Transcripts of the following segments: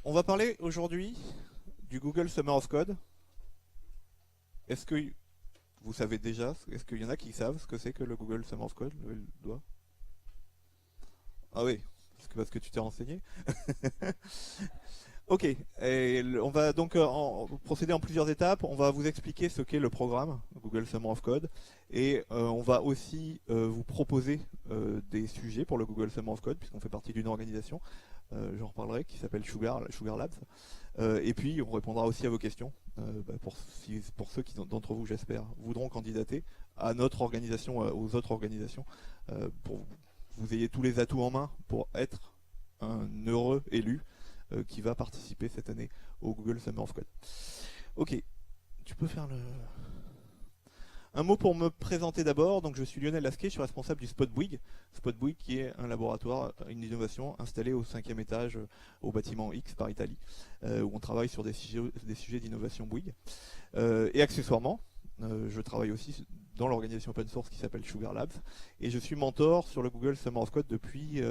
On va parler aujourd'hui du Google Summer of Code. Est-ce que vous savez déjà, est-ce qu'il y en a qui savent ce que c'est que le Google Summer of Code? Levez le doigt. Ah oui, parce que tu t'es renseigné. Ok, on va donc procéder en plusieurs étapes. On va vous expliquer ce qu'est le programme Google Summer of Code et on va aussi vous proposer des sujets pour le Google Summer of Code puisqu'on fait partie d'une organisation, j'en reparlerai, qui s'appelle Sugar Labs. Et puis on répondra aussi à vos questions pour ceux d'entre vous, j'espère, voudront candidater à notre organisation, aux autres organisations, pour que vous ayez tous les atouts en main pour être un heureux élu qui va participer cette année au Google Summer of Code. Ok, tu peux faire le... Un mot pour me présenter d'abord. Donc je suis Lionel Lasquet, je suis responsable du Spot Bouygues. Spot Bouygues qui est un laboratoire, une innovation installée au 5e étage au bâtiment X par Italie, où on travaille sur des sujets d'innovation Bouygues. Et accessoirement, je travaille aussi dans l'organisation open source qui s'appelle Sugar Labs. Et je suis mentor sur le Google Summer of Code depuis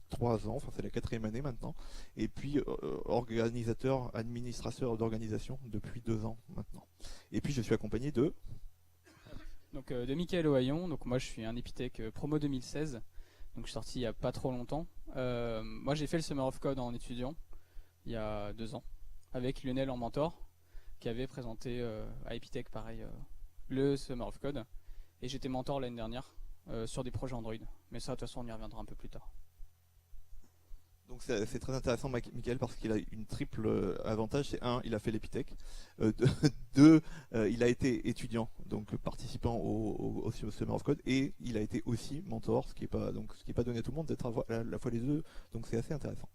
3 ans, enfin c'est la 4e année maintenant, et puis organisateur, administrateur d'organisation depuis 2 ans maintenant. Et puis je suis accompagné de... Donc de Mickaël Ohaillon, donc moi je suis un Epitech promo 2016, donc je suis sorti il n'y a pas trop longtemps. Moi j'ai fait le Summer of Code en étudiant, il y a 2 ans, avec Lionel en mentor, qui avait présenté à Epitech pareil le Summer of Code, et j'étais mentor l'année dernière sur des projets Android, mais ça de toute façon on y reviendra un peu plus tard. Donc c'est très intéressant, Michael, parce qu'il a une triple avantage. C'est un, il a fait l'Epitech. Deux, il a été étudiant, donc participant au Summer of Code, et il a été aussi mentor, ce qui est pas donné à tout le monde d'être à la fois les deux. Donc c'est assez intéressant.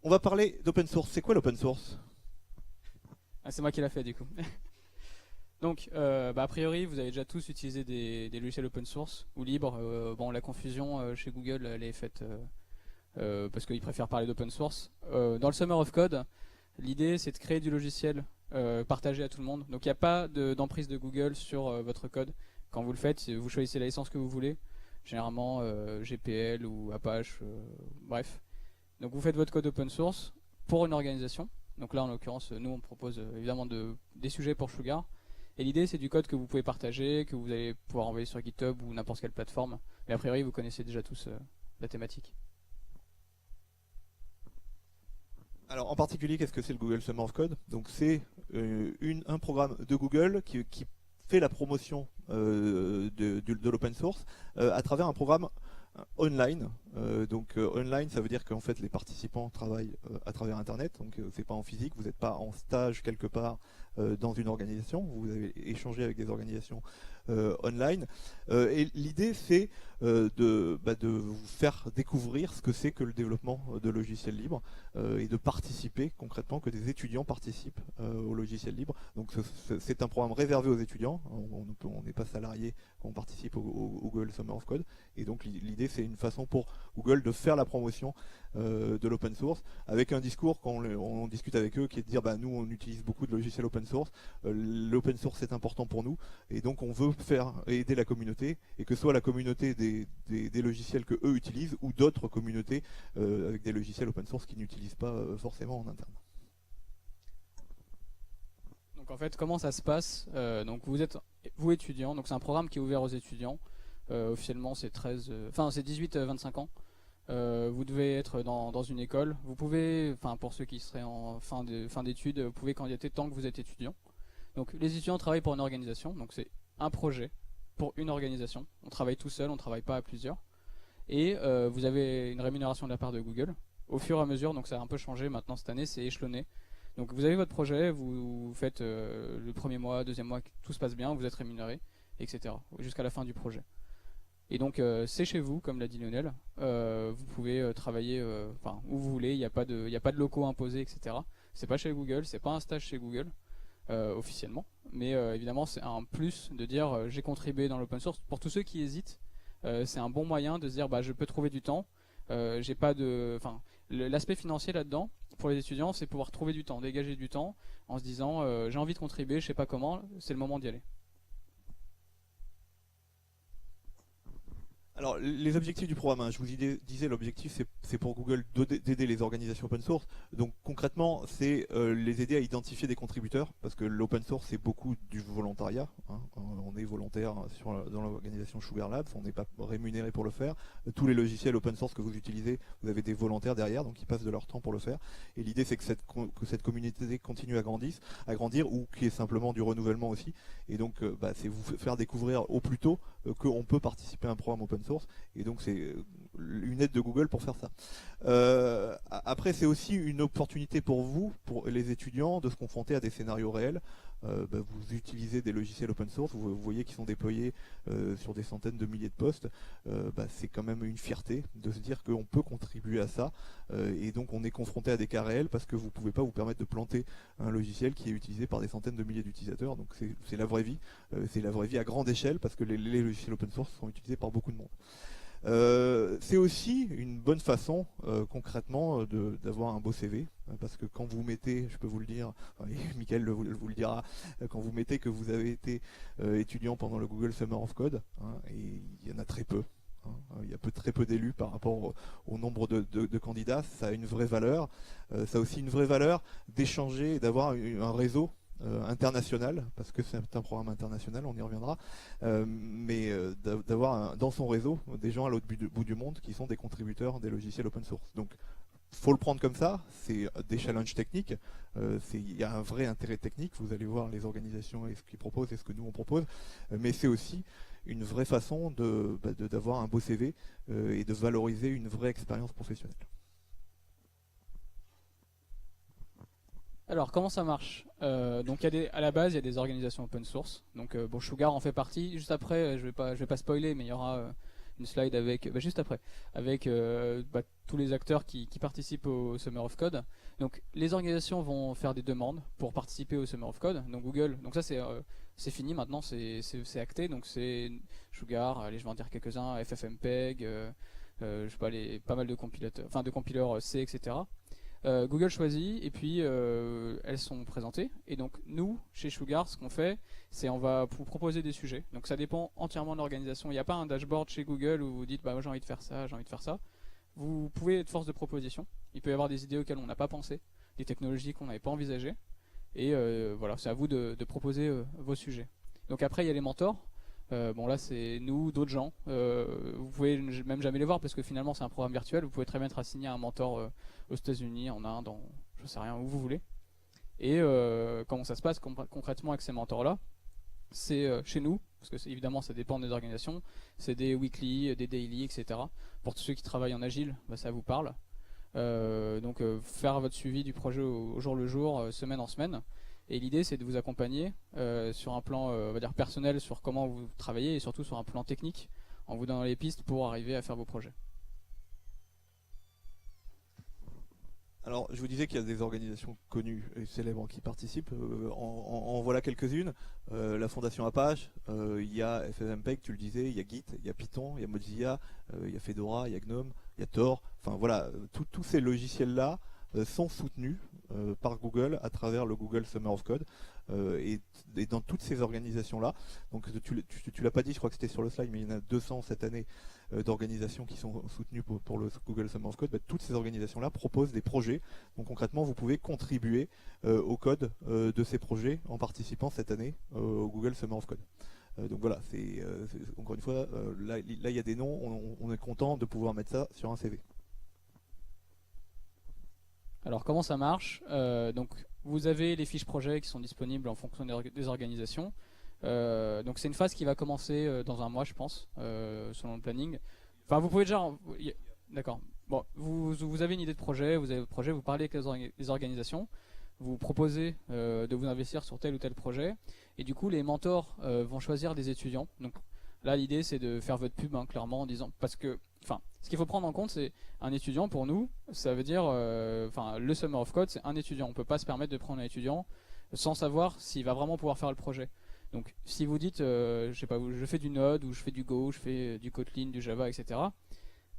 On va parler d'open source. C'est quoi l'open source? C'est moi qui l'a fait du coup. Donc, a priori, vous avez déjà tous utilisé des logiciels open source ou libres. Bon, la confusion chez Google, elle est faite parce qu'ils préfèrent parler d'open source. Dans le Summer of Code, l'idée c'est de créer du logiciel partagé à tout le monde. Donc, il n'y a pas d'emprise de Google sur votre code. Quand vous le faites, vous choisissez la licence que vous voulez. Généralement GPL ou Apache, bref. Donc, vous faites votre code open source pour une organisation. Donc là, en l'occurrence, nous on propose évidemment des sujets pour Sugar. Et l'idée, c'est du code que vous pouvez partager, que vous allez pouvoir envoyer sur GitHub ou n'importe quelle plateforme. Mais a priori, vous connaissez déjà tous la thématique. Alors en particulier, qu'est-ce que c'est le Google Summer of Code? Donc c'est un programme de Google qui fait la promotion de l'open source à travers un programme online. Online, ça veut dire qu'en fait les participants travaillent à travers Internet, donc c'est pas en physique, vous n'êtes pas en stage quelque part dans une organisation, vous avez échangé avec des organisations online. Et l'idée c'est de vous faire découvrir ce que c'est que le développement de logiciels libres et de participer concrètement, que des étudiants participent au logiciel libre. Donc c'est un programme réservé aux étudiants, on n'est pas salarié quand on participe au Google Summer of Code, et donc l'idée c'est une façon pour Google de faire la promotion de l'open source avec un discours quand on discute avec eux qui est de dire nous on utilise beaucoup de logiciels open source, l'open source est important pour nous et donc on veut faire aider la communauté, et que ce soit la communauté des logiciels que eux utilisent ou d'autres communautés avec des logiciels open source qu'ils n'utilisent pas forcément en interne. Donc en fait, comment ça se passe? Donc vous êtes vous étudiant, donc c'est un programme qui est ouvert aux étudiants. Officiellement c'est 18-25 ans. Vous devez être dans une école. Vous pouvez, pour ceux qui seraient en fin d'études, vous pouvez candidater tant que vous êtes étudiant. Donc les étudiants travaillent pour une organisation, donc c'est un projet pour une organisation. On travaille tout seul, on ne travaille pas à plusieurs. Et vous avez une rémunération de la part de Google. Au fur et à mesure, donc ça a un peu changé maintenant cette année, c'est échelonné. Donc vous avez votre projet, vous faites le premier mois, deuxième mois, tout se passe bien, vous êtes rémunéré, etc. jusqu'à la fin du projet. Et donc c'est chez vous, comme l'a dit Lionel. Vous pouvez travailler où vous voulez, il n'y a pas de locaux imposés, etc. C'est pas chez Google, c'est pas un stage chez Google, officiellement. Mais évidemment, c'est un plus de dire j'ai contribué dans l'open source. Pour tous ceux qui hésitent, c'est un bon moyen de se dire je peux trouver du temps. J'ai pas de, l'aspect financier là-dedans pour les étudiants, c'est pouvoir trouver du temps, dégager du temps en se disant j'ai envie de contribuer, je sais pas comment, c'est le moment d'y aller. Alors, les objectifs du programme, hein, je vous disais, l'objectif c'est pour Google d'aider les organisations open source. Donc concrètement, c'est les aider à identifier des contributeurs, parce que l'open source c'est beaucoup du volontariat. Hein. On est volontaire dans l'organisation Sugar Labs, on n'est pas rémunéré pour le faire. Tous les logiciels open source que vous utilisez, vous avez des volontaires derrière, donc ils passent de leur temps pour le faire. Et l'idée c'est que cette communauté continue à grandir, ou qu'il y ait simplement du renouvellement aussi. Et donc c'est vous faire découvrir au plus tôt qu'on peut participer à un programme open source, et donc c'est une aide de Google pour faire ça. Après, c'est aussi une opportunité pour vous, pour les étudiants, de se confronter à des scénarios réels. Vous utilisez des logiciels open source, vous voyez qu'ils sont déployés sur des centaines de milliers de postes. C'est quand même une fierté de se dire qu'on peut contribuer à ça, et donc on est confronté à des cas réels, parce que vous ne pouvez pas vous permettre de planter un logiciel qui est utilisé par des centaines de milliers d'utilisateurs. Donc c'est la vraie vie, c'est la vraie vie à grande échelle, parce que les logiciels open source sont utilisés par beaucoup de monde. C'est aussi une bonne façon concrètement d'avoir un beau CV, parce que quand vous mettez, je peux vous le dire, et Michael vous le dira, quand vous mettez que vous avez été étudiant pendant le Google Summer of Code, hein, et il y en a très peu, hein, il y a très peu d'élus par rapport au nombre de candidats, ça a une vraie valeur. Ça a aussi une vraie valeur d'échanger et d'avoir un réseau international, parce que c'est un programme international, on y reviendra, mais d'avoir dans son réseau des gens à l'autre bout du monde qui sont des contributeurs des logiciels open source. Donc faut le prendre comme ça, c'est des challenges techniques, il y a un vrai intérêt technique, vous allez voir les organisations et ce qu'ils proposent et ce que nous on propose, mais c'est aussi une vraie façon d'avoir un beau CV et de valoriser une vraie expérience professionnelle. Alors, comment ça marche? Donc, à la base, il y a des organisations open source. Donc, Sugar en fait partie. Juste après, je vais pas spoiler, mais il y aura une slide avec, juste après, avec tous les acteurs qui participent au Summer of Code. Donc, les organisations vont faire des demandes pour participer au Summer of Code. Donc, Google. Donc ça, c'est fini maintenant, c'est acté. Donc, c'est Sugar. Allez, je vais en dire quelques-uns. FFmpeg. Je sais pas, pas mal de compilateurs, enfin de compileurs C, etc. Google choisit, et puis elles sont présentées. Et donc nous, chez Sugar, ce qu'on fait, c'est on va vous proposer des sujets. Donc ça dépend entièrement de l'organisation. Il n'y a pas un dashboard chez Google où vous dites moi j'ai envie de faire ça, j'ai envie de faire ça. Vous pouvez être force de proposition. Il peut y avoir des idées auxquelles on n'a pas pensé, des technologies qu'on n'avait pas envisagées. Et voilà, c'est à vous de proposer vos sujets. Donc après il y a les mentors. Là c'est nous, d'autres gens. Vous pouvez même jamais les voir parce que finalement c'est un programme virtuel. Vous pouvez très bien être assigné à un mentor aux États-Unis, en Inde, je sais rien, où vous voulez. Et comment ça se passe concrètement avec ces mentors-là? C'est chez nous, parce que évidemment ça dépend des organisations, c'est des weekly, des daily, etc. Pour tous ceux qui travaillent en agile, ça vous parle. Donc faire votre suivi du projet au jour le jour, semaine en semaine. Et l'idée c'est de vous accompagner sur un plan on va dire personnel, sur comment vous travaillez, et surtout sur un plan technique, en vous donnant les pistes pour arriver à faire vos projets. Alors, je vous disais qu'il y a des organisations connues et célèbres qui participent. En voilà quelques-unes. La Fondation Apache, il y a FFmpeg, tu le disais, il y a Git, il y a Python, il y a Mozilla, il y a Fedora, il y a GNOME, il y a Tor. Enfin voilà, tous ces logiciels-là sont soutenus par Google à travers le Google Summer of Code. Et dans toutes ces organisations-là, donc tu l'as pas dit, je crois que c'était sur le slide, mais il y en a 200 cette année d'organisations qui sont soutenues pour le Google Summer of Code. Toutes ces organisations-là proposent des projets. Donc concrètement, vous pouvez contribuer au code de ces projets en participant cette année au Google Summer of Code. Donc voilà, encore une fois, là il y a des noms, on est content de pouvoir mettre ça sur un CV. Alors comment ça marche? Donc vous avez les fiches projets qui sont disponibles en fonction des organisations. Donc c'est une phase qui va commencer dans un mois, je pense, selon le planning. Enfin, vous pouvez déjà... D'accord. Bon, vous avez une idée de projet, vous avez votre projet, vous parlez avec les organisations, vous proposez de vous investir sur tel ou tel projet, et du coup les mentors vont choisir des étudiants. Donc là l'idée c'est de faire votre pub clairement en disant, parce que ce qu'il faut prendre en compte, c'est un étudiant pour nous, ça veut dire, le Summer of Code, c'est un étudiant. On ne peut pas se permettre de prendre un étudiant sans savoir s'il va vraiment pouvoir faire le projet. Donc, si vous dites, je sais pas, je fais du Node, ou je fais du Go, je fais du Kotlin, du Java, etc.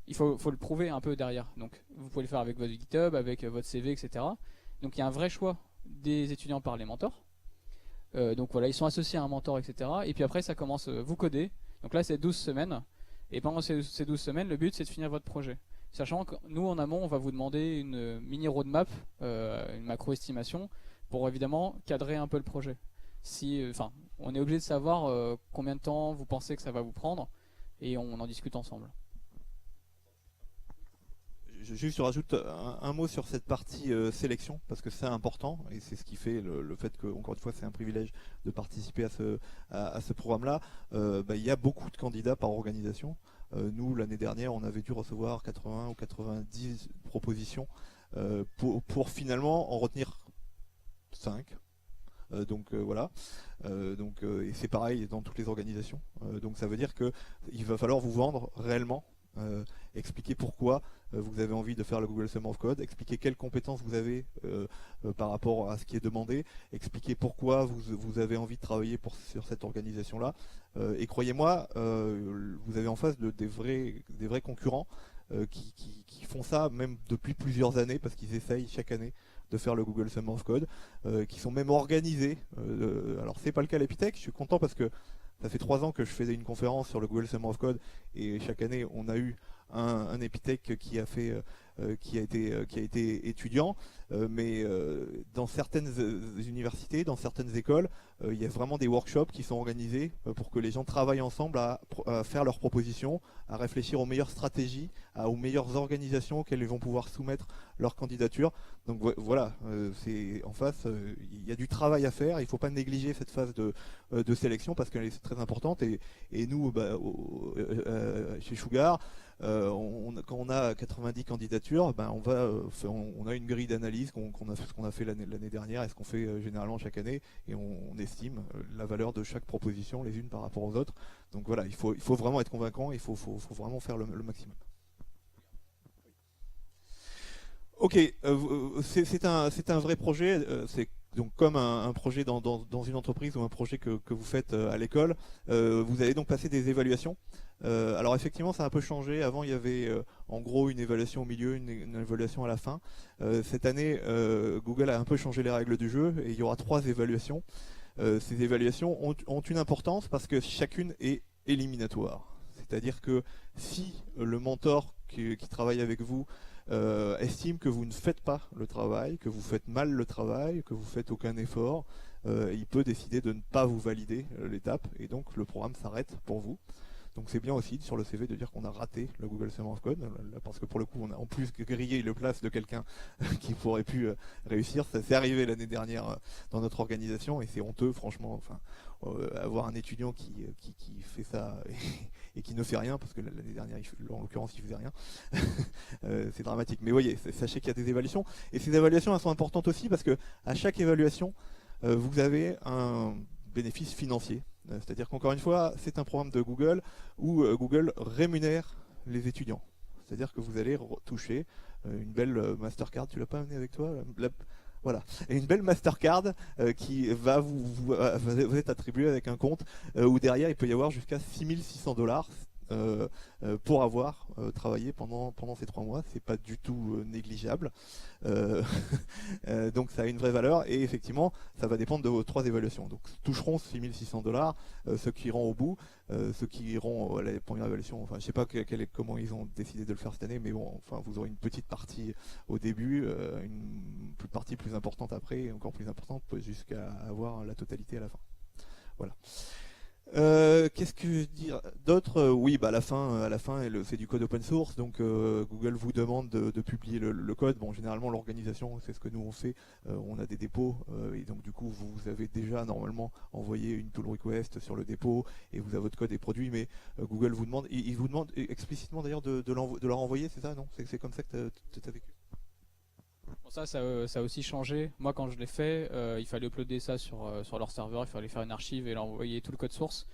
Il faut le prouver un peu derrière. Donc, vous pouvez le faire avec votre GitHub, avec votre CV, etc. Donc, il y a un vrai choix des étudiants par les mentors. Donc voilà, ils sont associés à un mentor, etc. Et puis après, ça commence, vous codez. Donc là, c'est 12 semaines. Et pendant ces 12 semaines, le but c'est de finir votre projet. Sachant que nous en amont, on va vous demander une mini roadmap, une macro-estimation, pour évidemment cadrer un peu le projet. Enfin, on est obligé de savoir combien de temps vous pensez que ça va vous prendre, et on en discute ensemble. Je rajoute un mot sur cette partie sélection, parce que c'est important, et c'est ce qui fait le fait que, encore une fois, c'est un privilège de participer à ce programme-là. Il y a beaucoup de candidats par organisation. Nous, l'année dernière, on avait dû recevoir 80 ou 90 propositions pour finalement en retenir 5. Voilà. Et c'est pareil dans toutes les organisations. Donc ça veut dire qu'il va falloir vous vendre réellement, expliquer pourquoi vous avez envie de faire le Google Summer of Code, expliquer quelles compétences vous avez par rapport à ce qui est demandé, expliquer pourquoi vous avez envie de travailler sur cette organisation-là. Et croyez-moi, vous avez en face des vrais concurrents qui font ça même depuis plusieurs années, parce qu'ils essayent chaque année de faire le Google Summer of Code, qui sont même organisés. Alors c'est pas le cas à l'Epitech, je suis content parce que ça fait 3 ans que je faisais une conférence sur le Google Summer of Code, et chaque année on a eu un Epitech qui a été étudiant, mais dans certaines universités, dans certaines écoles, il y a vraiment des workshops qui sont organisés pour que les gens travaillent ensemble à faire leurs propositions, à réfléchir aux meilleures stratégies, aux meilleures organisations auxquelles ils vont pouvoir soumettre leur candidature. Donc voilà, c'est en face, il y a du travail à faire. Il ne faut pas négliger cette phase de sélection parce qu'elle est très importante. Et nous, chez Sugar, quand on a 90 candidatures, on a une grille d'analyse qu'on a fait l'année dernière et ce qu'on fait généralement chaque année, et on estime la valeur de chaque proposition les unes par rapport aux autres. Donc voilà, il faut vraiment être convaincant, il faut vraiment faire le maximum. Ok, c'est un vrai projet, c'est donc comme un projet dans une entreprise ou un projet que vous faites à l'école. Vous allez donc passer des évaluations. Alors effectivement ça a un peu changé, avant il y avait en gros une évaluation au milieu, une évaluation à la fin. Cette année Google a un peu changé les règles du jeu et il y aura 3 évaluations. Ces évaluations ont une importance parce que chacune est éliminatoire. C'est-à-dire que si le mentor qui travaille avec vous estime que vous ne faites pas le travail, que vous faites mal le travail, que vous faites aucun effort, il peut décider de ne pas vous valider l'étape et donc le programme s'arrête pour vous. Donc c'est bien aussi sur le CV de dire qu'on a raté le Google Summer of Code, parce que pour le coup on a en plus grillé le place de quelqu'un qui pourrait pu réussir. Ça s'est arrivé l'année dernière dans notre organisation et c'est honteux franchement. Enfin, avoir un étudiant qui fait ça et qui ne fait rien, parce que l'année dernière en l'occurrence il faisait rien, c'est dramatique. Mais voyez, sachez qu'il y a des évaluations, et ces évaluations elles sont importantes aussi parce que à chaque évaluation vous avez un bénéfice financier. C'est-à-dire qu'encore une fois, c'est un programme de Google où Google rémunère les étudiants. C'est-à-dire que vous allez toucher une belle Mastercard. Tu l'as pas amené avec toi voilà. Et une belle Mastercard qui va vous être attribuée avec un compte où derrière il peut y avoir jusqu'à 6 600 $ pour avoir travaillé pendant ces 3 mois. C'est pas du tout négligeable. Donc ça a une vraie valeur et effectivement ça va dépendre de vos 3 évaluations. Donc toucheront 6 600 $, ceux qui iront au bout, ceux qui iront à la première évaluation. Enfin je sais pas comment ils ont décidé de le faire cette année, mais bon, enfin vous aurez une petite partie au début, une partie plus importante après et encore plus importante jusqu'à avoir la totalité à la fin. Voilà. Qu'est-ce que je veux dire d'autre? Oui, à la fin, c'est du code open source, donc Google vous demande de publier le code. Bon, généralement l'organisation, c'est ce que nous on fait. On a des dépôts et donc du coup vous avez déjà normalement envoyé une pull request sur le dépôt et vous avez votre code est produit, mais Google vous demande, il vous demande explicitement d'ailleurs de leur envoyer, c'est ça, non? C'est comme ça que tu as vécu? Bon, ça a aussi changé. Moi, quand je l'ai fait, il fallait uploader ça sur leur serveur, il fallait faire une archive et leur envoyer tout le code source.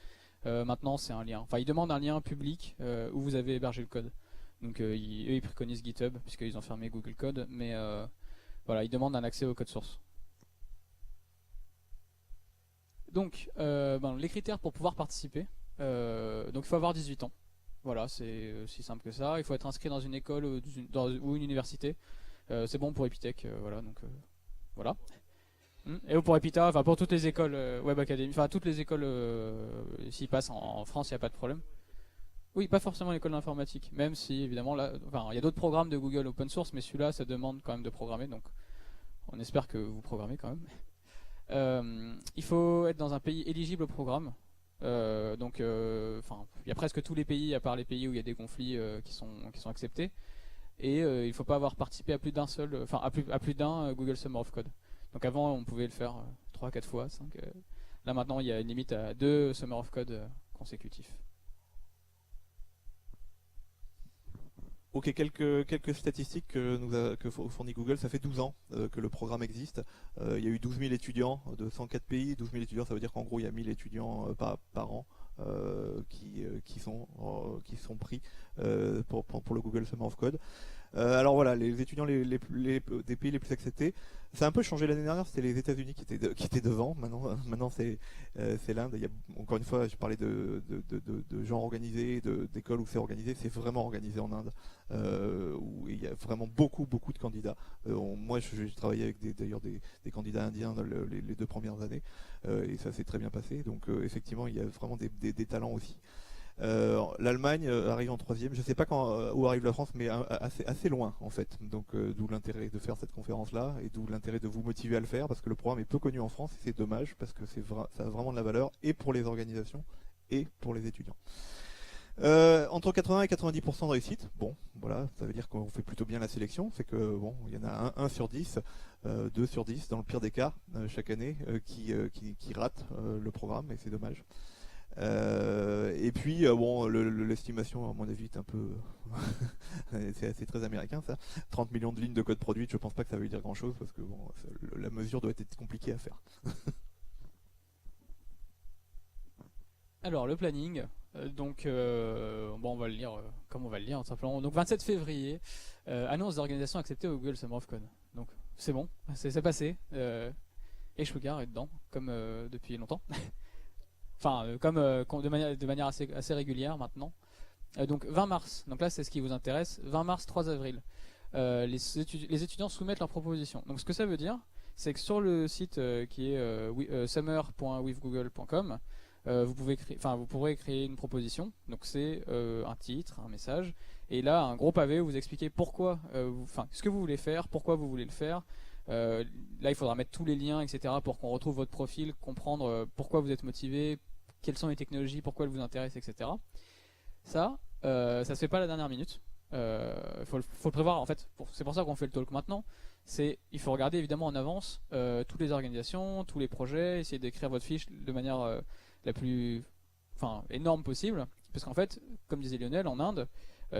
Maintenant, c'est un lien. Enfin, ils demandent un lien public où vous avez hébergé le code. Donc, eux, ils préconisent GitHub, puisqu'ils ont fermé Google Code. Mais voilà, ils demandent un accès au code source. Donc, les critères pour pouvoir participer. Donc, il faut avoir 18 ans. Voilà, c'est aussi simple que ça. Il faut être inscrit dans une école ou une université. C'est bon pour Epitech, voilà, donc voilà. Et pour Epita, enfin pour toutes les écoles Web Academy, enfin toutes les écoles s'y passent en France, il n'y a pas de problème. Oui, pas forcément l'école d'informatique, même si évidemment là, enfin, il y a d'autres programmes de Google open source, mais celui-là, ça demande quand même de programmer, donc on espère que vous programmez quand même. Il faut être dans un pays éligible au programme. Donc, il y a presque tous les pays, à part les pays où il y a des conflits qui sont acceptés. Et il ne faut pas avoir participé à plus d'un seul, enfin à plus d'un Google Summer of Code. Donc avant, on pouvait le faire 3, 4 fois, 5. Là maintenant, il y a une limite à 2 Summer of Code consécutifs. Ok, quelques statistiques que fournit Google. Ça fait 12 ans que le programme existe. Il y a eu 12 000 étudiants de 104 pays. 12 000 étudiants, ça veut dire qu'en gros, il y a 1000 étudiants par an qui sont pris pour le Google Summer of Code. Alors voilà, les étudiants des pays les plus acceptés, ça a un peu changé l'année dernière, c'était les États-Unis qui étaient devant. Maintenant c'est l'Inde. Il y a, encore une fois, je parlais de gens organisés, d'écoles où c'est organisé. C'est vraiment organisé en Inde, où il y a vraiment beaucoup de candidats. Moi, j'ai travaillé avec d'ailleurs des candidats indiens dans les 2 premières années, et ça s'est très bien passé. Donc effectivement, il y a vraiment des talents aussi. L'Allemagne arrive en 3e. Je ne sais pas où arrive la France, mais assez loin en fait. Donc d'où l'intérêt de faire cette conférence-là et d'où l'intérêt de vous motiver à le faire, parce que le programme est peu connu en France et c'est dommage parce que ça a vraiment de la valeur et pour les organisations et pour les étudiants. Entre 80 et 90% de réussite. Bon, voilà, ça veut dire qu'on fait plutôt bien la sélection. C'est que bon, il y en a 1 sur 10, 2 sur 10 dans le pire des cas chaque année qui ratent le programme, et c'est dommage. Et puis bon, l'estimation à mon avis est un peu c'est très américain ça. 30 millions de lignes de code produites, je pense pas que ça veut dire grand chose parce que bon, la mesure doit être compliquée à faire. Alors le planning, bon, on va le lire comme on va le lire tout simplement. Donc 27 février, annonce d'organisation acceptée au Google Summer of Code. Donc c'est bon, c'est passé. Et Sugar est dedans, comme depuis longtemps. Enfin, de manière assez régulière maintenant. Donc 20 mars, donc là c'est ce qui vous intéresse. 20 mars, 3 avril, les étudiants soumettent leurs propositions. Donc ce que ça veut dire, c'est que sur le site qui est summer.withgoogle.com, vous pourrez créer une proposition. Donc c'est un titre, un message, et là un gros pavé où vous expliquez pourquoi, ce que vous voulez faire, pourquoi vous voulez le faire. Là il faudra mettre tous les liens, etc. pour qu'on retrouve votre profil, comprendre pourquoi vous êtes motivé, quelles sont les technologies, pourquoi elles vous intéressent, etc. Ça se fait pas à la dernière minute. Faut le prévoir en fait. C'est pour ça qu'on fait le talk maintenant. Il faut regarder évidemment en avance toutes les organisations, tous les projets, essayer d'écrire votre fiche de manière la plus énorme possible. Parce qu'en fait, comme disait Lionel, en Inde,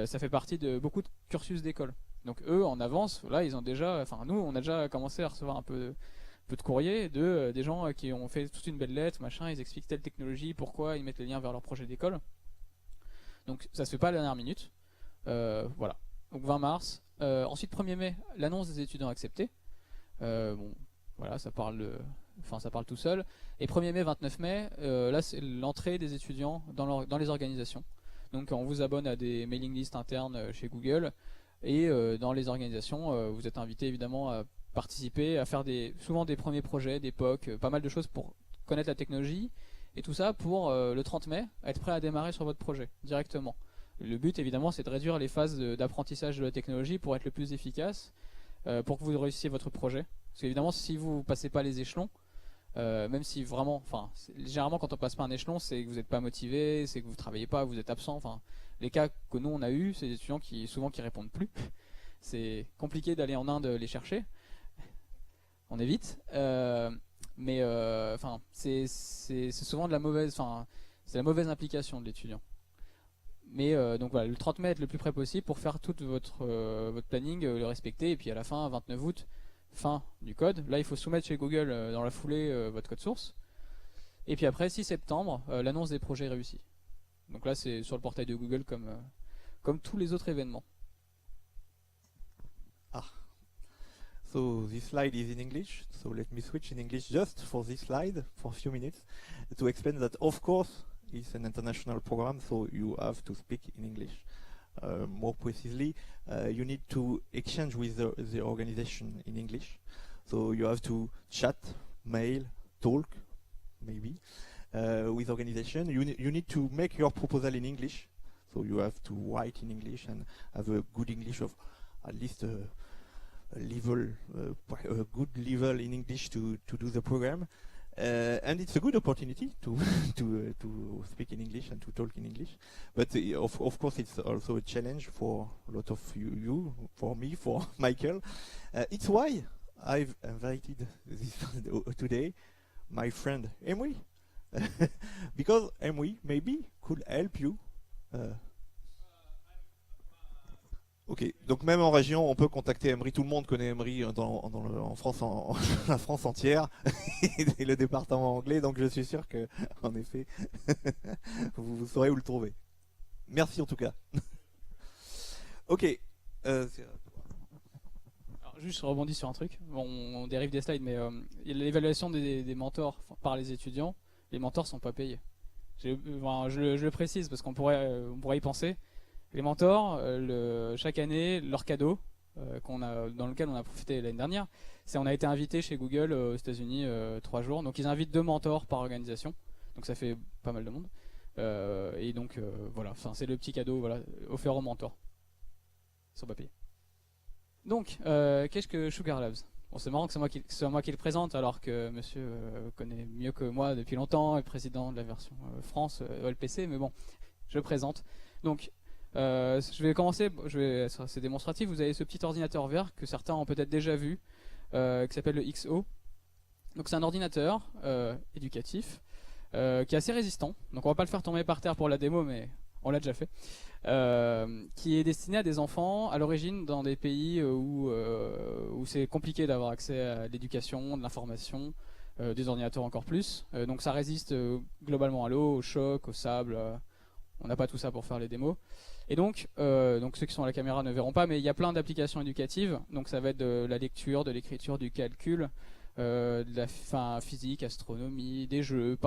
ça fait partie de beaucoup de cursus d'école. Donc eux, en avance, là, ils ont déjà, nous, on a déjà commencé à recevoir un peu de courrier des gens qui ont fait toute une belle lettre, machin, ils expliquent telle technologie, pourquoi, ils mettent les liens vers leur projet d'école. Donc ça se fait pas à la dernière minute. Voilà. Donc 20 mars. Ensuite 1er mai, l'annonce des étudiants acceptés. Bon, voilà, ça parle tout seul. Et 1er mai, 29 mai, là c'est l'entrée des étudiants dans les organisations. Donc on vous abonne à des mailing lists internes chez Google. Et dans les organisations, vous êtes invité évidemment à participer, à faire souvent des premiers projets, des POC, pas mal de choses pour connaître la technologie. Et tout ça pour le 30 mai, être prêt à démarrer sur votre projet directement. Le but évidemment c'est de réduire les phases d'apprentissage de la technologie pour être le plus efficace, pour que vous réussissiez votre projet. Parce qu'évidemment si vous ne passez pas les échelons, même si vraiment, généralement quand on passe pas un échelon, c'est que vous n'êtes pas motivé, c'est que vous ne travaillez pas, vous êtes absent. Les cas que nous on a eu, c'est des étudiants qui répondent plus. C'est compliqué d'aller en Inde les chercher. On évite. Mais c'est souvent de la mauvaise, c'est la mauvaise implication de l'étudiant. Mais donc voilà, le 30 mai être le plus près possible pour faire tout votre planning, le respecter, et puis à la fin, 29 août, fin du code. Là, il faut soumettre chez Google dans la foulée votre code source. Et puis après, 6 septembre, l'annonce des projets réussis. Donc là, c'est sur le portail de Google comme tous les autres événements. So this slide is in English, so let me switch in English just for this slide for a few minutes to explain that of course it's an international program, so you have to speak in English. More precisely, you need to exchange with the organization in English, so you have to chat, mail, talk, maybe, with organization. You need to make your proposal in English, So you have to write in English and have a good English of at least a level, a good level in English to do the program. And it's a good opportunity to to speak in English and to talk in English. But of course, it's also a challenge for a lot of you, for me, for Michael. It's why I've invited today my friend Emery, because Emery maybe could help you. Ok, donc même en région, on peut contacter Emery. Tout le monde connaît Emery en France, la France entière, et le département anglais. Donc je suis sûr que, en effet, vous saurez où le trouver. Merci en tout cas. Ok. Alors, juste je rebondis sur un truc. Bon, on dérive des slides, mais l'évaluation des mentors par les étudiants, les mentors sont pas payés. Je le précise parce qu'on pourrait y penser. Les mentors, chaque année, leur cadeau, dans lequel on a profité l'année dernière, c'est on a été invité chez Google aux États-Unis 3 jours. Donc ils invitent 2 mentors par organisation. Donc ça fait pas mal de monde. Et donc voilà, c'est le petit cadeau offert aux mentors. Ils sont pas payés. Donc, qu'est-ce que Sugar Labs? Bon, c'est marrant que ce soit moi qui le présente, alors que monsieur connaît mieux que moi depuis longtemps, est président de la version France OLPC, mais bon, je le présente. Donc, je vais commencer, c'est démonstratif. Vous avez ce petit ordinateur vert que certains ont peut-être déjà vu, qui s'appelle le XO. Donc c'est un ordinateur éducatif qui est assez résistant. Donc on va pas le faire tomber par terre pour la démo, mais on l'a déjà fait. Qui est destiné à des enfants à l'origine dans des pays où c'est compliqué d'avoir accès à l'éducation, de l'information, des ordinateurs encore plus. Donc ça résiste globalement à l'eau, au choc, au sable. On n'a pas tout ça pour faire les démos. Et donc ceux qui sont à la caméra ne verront pas, mais il y a plein d'applications éducatives. Donc ça va être de la lecture, de l'écriture, du calcul, de la physique, astronomie, des jeux,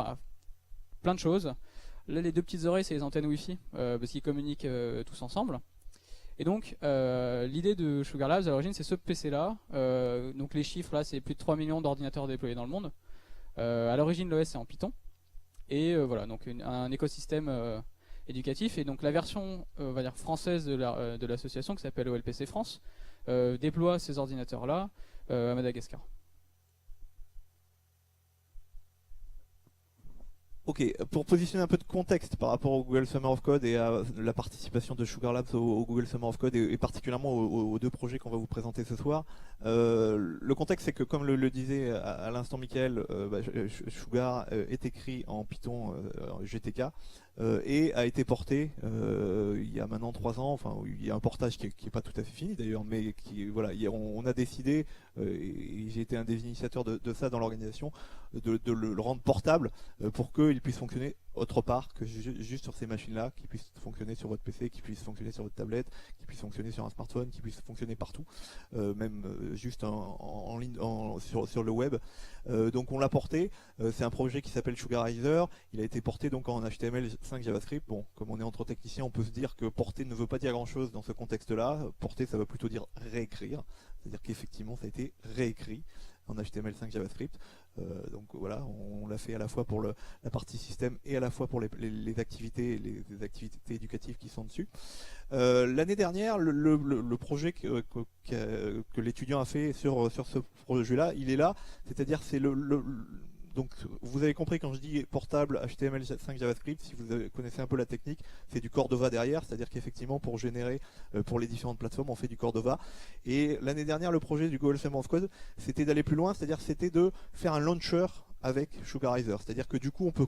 plein de choses. Là, les 2 petites oreilles, c'est les antennes Wi-Fi, parce qu'ils communiquent tous ensemble. Et donc, l'idée de Sugar Labs, à l'origine, c'est ce PC-là. Donc les chiffres, là, c'est plus de 3 millions d'ordinateurs déployés dans le monde. À l'origine, l'OS, c'est en Python. Et voilà, donc un écosystème éducatif. Et donc la version on va dire française de l'association, qui s'appelle OLPC France, déploie ces ordinateurs-là à Madagascar. Ok, pour positionner un peu de contexte par rapport au Google Summer of Code et à la participation de Sugar Labs au Google Summer of Code et particulièrement aux 2 projets qu'on va vous présenter ce soir, le contexte c'est que comme le disait à l'instant Michael, Sugar est écrit en Python GTK et a été porté il y a maintenant 3 ans, enfin il y a un portage qui est pas tout à fait fini d'ailleurs, mais voilà, on a décidé, et j'ai été un des initiateurs de ça dans l'organisation, de le rendre portable pour qu'il puisse fonctionner autre part que juste sur ces machines-là, qui puisse fonctionner sur votre PC, qui puisse fonctionner sur votre tablette, qui puisse fonctionner sur un smartphone, qui puisse fonctionner partout, même juste en ligne, sur le web. Donc on l'a porté, c'est un projet qui s'appelle Sugarizer, il a été porté donc en HTML5 JavaScript. Bon, comme on est entre techniciens, on peut se dire que porter ne veut pas dire grand-chose dans ce contexte-là. Porter, ça va plutôt dire réécrire, c'est-à-dire qu'effectivement ça a été réécrit en HTML5 JavaScript. Donc voilà, on l'a fait à la fois pour la partie système et à la fois pour les activités éducatives qui sont dessus. L'année dernière, le projet que l'étudiant a fait sur ce projet-là, il est là, c'est-à-dire c'est donc vous avez compris quand je dis portable HTML5 JavaScript, si vous connaissez un peu la technique, c'est du Cordova derrière, c'est-à-dire qu'effectivement pour générer pour les différentes plateformes on fait du Cordova. Et l'année dernière le projet du Google Summer of Code c'était d'aller plus loin, c'est-à-dire c'était de faire un launcher avec Sugarizer, c'est-à-dire que du coup on peut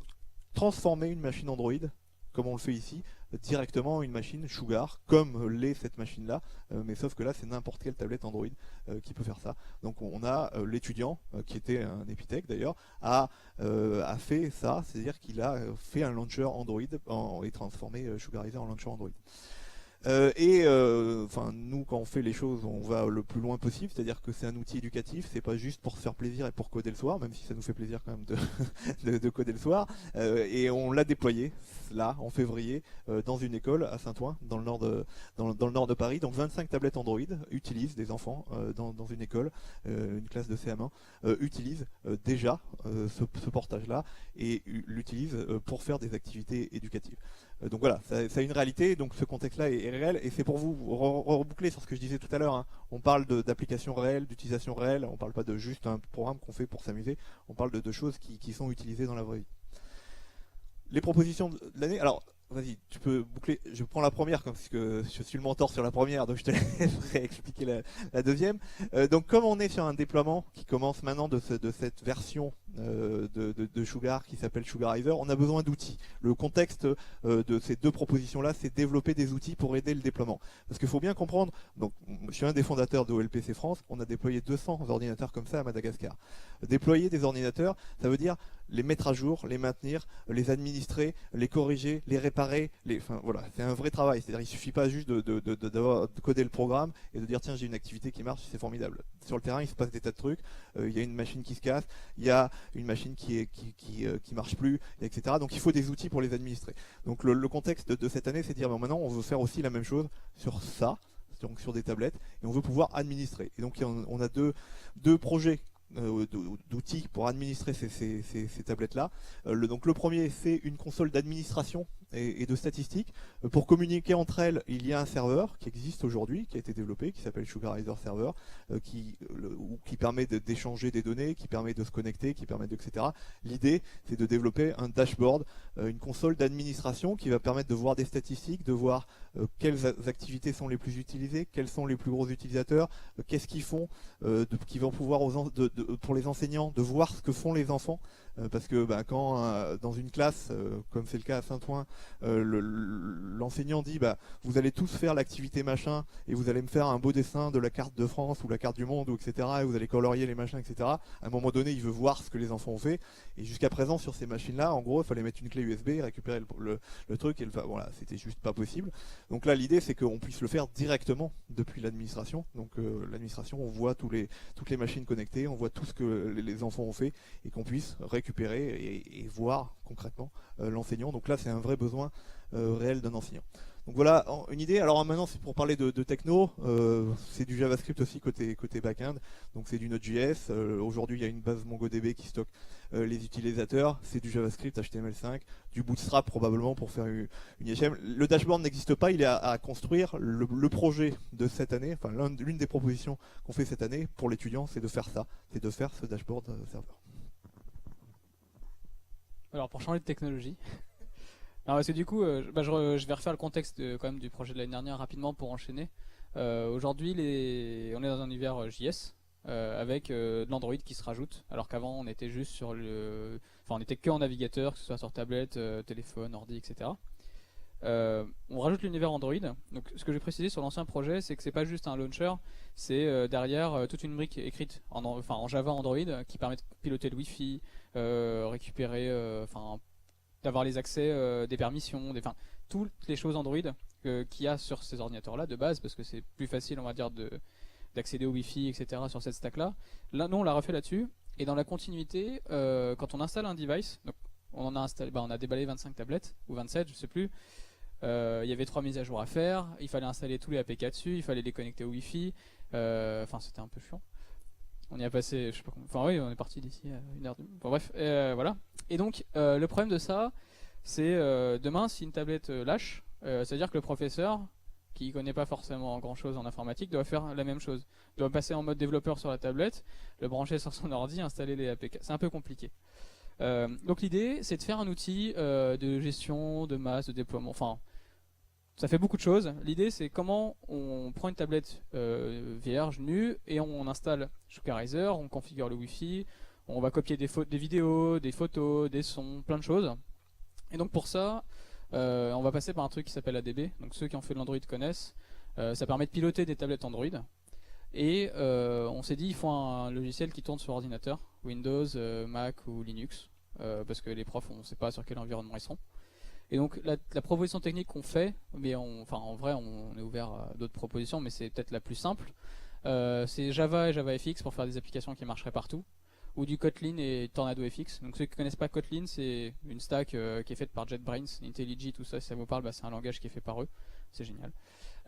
transformer une machine Android comme on le fait ici, directement une machine Sugar, comme l'est cette machine-là, mais sauf que là c'est n'importe quelle tablette Android qui peut faire ça. Donc on a l'étudiant, qui était un épithèque d'ailleurs, a fait ça, c'est-à-dire qu'il a fait un launcher Android et transformé Sugarizer en launcher Android. Nous quand on fait les choses on va le plus loin possible, c'est à dire que c'est un outil éducatif, c'est pas juste pour se faire plaisir et pour coder le soir, même si ça nous fait plaisir quand même de coder le soir, et on l'a déployé là en février dans une école à Saint-Ouen dans le nord de Paris. Donc 25 tablettes Android utilisent, des enfants dans une école, une classe de CM1 utilisent déjà ce portage là et l'utilisent pour faire des activités éducatives. Donc voilà, ça a une réalité, donc ce contexte-là est réel, et c'est pour vous reboucler sur ce que je disais tout à l'heure, hein. On parle d'applications réelles, d'utilisation réelle, on parle pas de juste un programme qu'on fait pour s'amuser, on parle de choses qui sont utilisées dans la vraie vie. Les propositions de l'année, alors vas-y, tu peux boucler, je prends la première parce que je suis le mentor sur la première, donc je te laisserai expliquer la deuxième. Donc comme on est sur un déploiement qui commence maintenant de cette version de Sugar qui s'appelle Sugarizer, on a besoin d'outils. Le contexte de ces deux propositions-là, c'est développer des outils pour aider le déploiement. Parce qu'il faut bien comprendre, donc je suis un des fondateurs de OLPC France, on a déployé 200 ordinateurs comme ça à Madagascar. Déployer des ordinateurs, ça veut dire les mettre à jour, les maintenir, les administrer, les corriger, les réparer. Enfin, voilà, c'est un vrai travail. C'est-à-dire, il suffit pas juste de coder le programme et de dire tiens, j'ai une activité qui marche, c'est formidable. Sur le terrain, il se passe des tas de trucs. Il y a une machine qui se casse, il y a une machine qui marche plus, etc. Donc, il faut des outils pour les administrer. Donc, le contexte de cette année, c'est de dire maintenant, on veut faire aussi la même chose sur ça, donc sur des tablettes, et on veut pouvoir administrer. Et donc, on a deux projets d'outils pour administrer ces tablettes-là. Donc le premier, c'est une console d'administration et de statistiques. Pour communiquer entre elles, il y a un serveur qui existe aujourd'hui, qui a été développé, qui s'appelle Sugarizer Server, qui permet d'échanger des données, qui permet de se connecter, qui permet etc. L'idée, c'est de développer un dashboard, une console d'administration qui va permettre de voir des statistiques, de voir quelles activités sont les plus utilisées, quels sont les plus gros utilisateurs, qu'est-ce qu'ils font, qui vont pouvoir pour les enseignants de voir ce que font les enfants. Parce que quand dans une classe, comme c'est le cas à Saint-Ouen, l'enseignant dit vous allez tous faire l'activité machin et vous allez me faire un beau dessin de la carte de France ou la carte du monde, ou etc. Et vous allez colorier les machins, etc. À un moment donné, il veut voir ce que les enfants ont fait. Et jusqu'à présent, sur ces machines-là, en gros, il fallait mettre une clé USB, récupérer le truc, et voilà, c'était juste pas possible. Donc là, l'idée, c'est qu'on puisse le faire directement depuis l'administration. Donc l'administration, on voit toutes les machines connectées, on voit tout ce que les enfants ont fait, et qu'on puisse récupérer et voir concrètement l'enseignant. Donc là, c'est un vrai besoin réel d'un enseignant. Donc voilà une idée. Alors maintenant, c'est pour parler de techno, c'est du JavaScript aussi côté back-end. Donc c'est du Node.js. Aujourd'hui, il y a une base MongoDB qui stocke les utilisateurs. C'est du JavaScript HTML5, du Bootstrap probablement pour faire une IHM. Le dashboard n'existe pas, il est à construire. Le projet de cette année, enfin l'une des propositions qu'on fait cette année pour l'étudiant, c'est de faire ça, c'est de faire ce dashboard serveur. Alors pour changer de technologie, alors parce que du coup, je vais refaire le contexte quand même du projet de l'année dernière rapidement pour enchaîner. Aujourd'hui, on est dans un univers JS avec de l'Android qui se rajoute, alors qu'avant on était juste sur on était que en navigateur, que ce soit sur tablette, téléphone, ordi, etc. On rajoute l'univers Android. Donc ce que j'ai précisé sur l'ancien projet, c'est que c'est pas juste un launcher, c'est derrière toute une brique écrite en Java Android qui permet de piloter le Wi-Fi, récupérer, d'avoir les accès des permissions, toutes les choses Android qu'il y a sur ces ordinateurs-là de base, parce que c'est plus facile, on va dire, d'accéder au Wi-Fi, etc. sur cette stack-là. Là, nous, on l'a refait là-dessus. Et dans la continuité, quand on installe un device, donc on a déballé 25 tablettes, ou 27, je sais plus. Il y avait 3 mises à jour à faire, il fallait installer tous les APK dessus, il fallait les connecter au Wi-Fi. C'était un peu chiant. On y a passé, je sais pas combien. Enfin oui, on est parti d'ici à 1h. Bon, bref, voilà. Et donc, le problème de ça, c'est demain, si une tablette lâche, c'est-à-dire que le professeur, qui connaît pas forcément grand-chose en informatique, doit faire la même chose. Il doit passer en mode développeur sur la tablette, le brancher sur son ordi, installer les APK. C'est un peu compliqué. Donc l'idée, c'est de faire un outil de gestion, de masse, de déploiement. Enfin, ça fait beaucoup de choses. L'idée, c'est comment on prend une tablette vierge, nue, et on installe Sugarizer, on configure le Wi-Fi, on va copier des vidéos, des photos, des sons, plein de choses. Et donc pour ça, on va passer par un truc qui s'appelle ADB. Donc ceux qui ont fait de l'Android connaissent. Ça permet de piloter des tablettes Android. Et on s'est dit, il faut un logiciel qui tourne sur ordinateur, Windows, Mac ou Linux, parce que les profs, on ne sait pas sur quel environnement ils sont. Et donc la proposition technique qu'on fait, mais en vrai on est ouvert à d'autres propositions, mais c'est peut-être la plus simple, c'est Java et JavaFX pour faire des applications qui marcheraient partout, ou du Kotlin et TornadoFX. Donc ceux qui ne connaissent pas Kotlin, c'est une stack qui est faite par JetBrains, IntelliJ, tout ça, si ça vous parle, c'est un langage qui est fait par eux, c'est génial.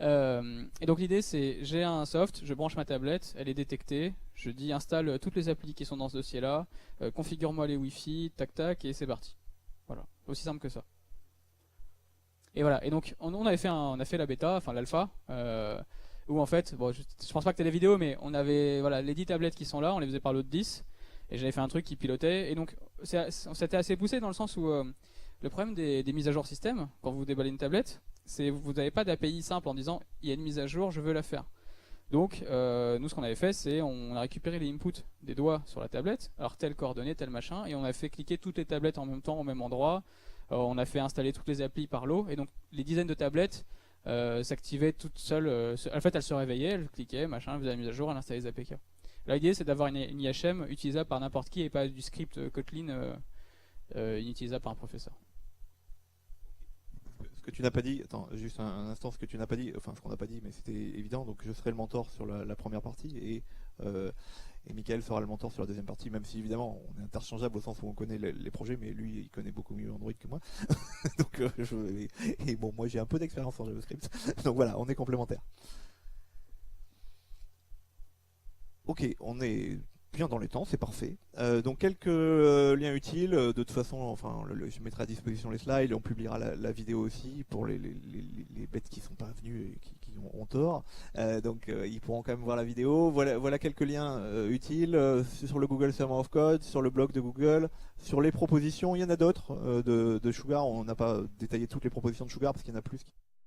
Et donc l'idée c'est, j'ai un soft, je branche ma tablette, elle est détectée, je dis installe toutes les applis qui sont dans ce dossier là, configure-moi les Wi-Fi, tac tac, et c'est parti. Voilà, aussi simple que ça. Et voilà. Et donc on avait fait on a fait la bêta, enfin l'alpha, où en fait, bon, je pense pas que tu as des vidéos, mais on avait voilà les 10 tablettes qui sont là, on les faisait par l'autre 10, et j'avais fait un truc qui pilotait. Et donc c'était assez poussé dans le sens où le problème des mises à jour système, quand vous déballez une tablette, c'est vous n'avez pas d'API simple en disant il y a une mise à jour, je veux la faire. Donc nous ce qu'on avait fait, c'est on a récupéré les inputs des doigts sur la tablette, alors telle coordonnée, tel machin, et on a fait cliquer toutes les tablettes en même temps au même endroit. On a fait installer toutes les applis par lot, et donc les dizaines de tablettes s'activaient toutes seules. En fait, elles se réveillaient, elles cliquaient, machin, elles faisaient la mise à jour, elles installaient les APK. L'idée, c'est d'avoir une IHM utilisable par n'importe qui et pas du script Kotlin inutilisable par un professeur. Ce que tu n'as pas dit, attends, juste un instant, ce que tu n'as pas dit, enfin ce qu'on n'a pas dit, mais c'était évident, donc je serai le mentor sur la première partie et Michael sera le mentor sur la deuxième partie, même si évidemment on est interchangeable au sens où on connaît les projets, mais lui il connaît beaucoup mieux Android que moi. Donc, et bon, moi j'ai un peu d'expérience en JavaScript, donc voilà, on est complémentaires. Ok, on est bien dans les temps, c'est parfait. Donc quelques liens utiles. De toute façon, enfin, je mettrai à disposition les slides, on publiera la vidéo aussi pour les bêtes qui sont pas venues et qui ont tort. Donc ils pourront quand même voir la vidéo. Voilà quelques liens utiles sur le Google Server of Code, sur le blog de Google, sur les propositions. Il y en a d'autres de Sugar. On n'a pas détaillé toutes les propositions de Sugar parce qu'il y en a plus.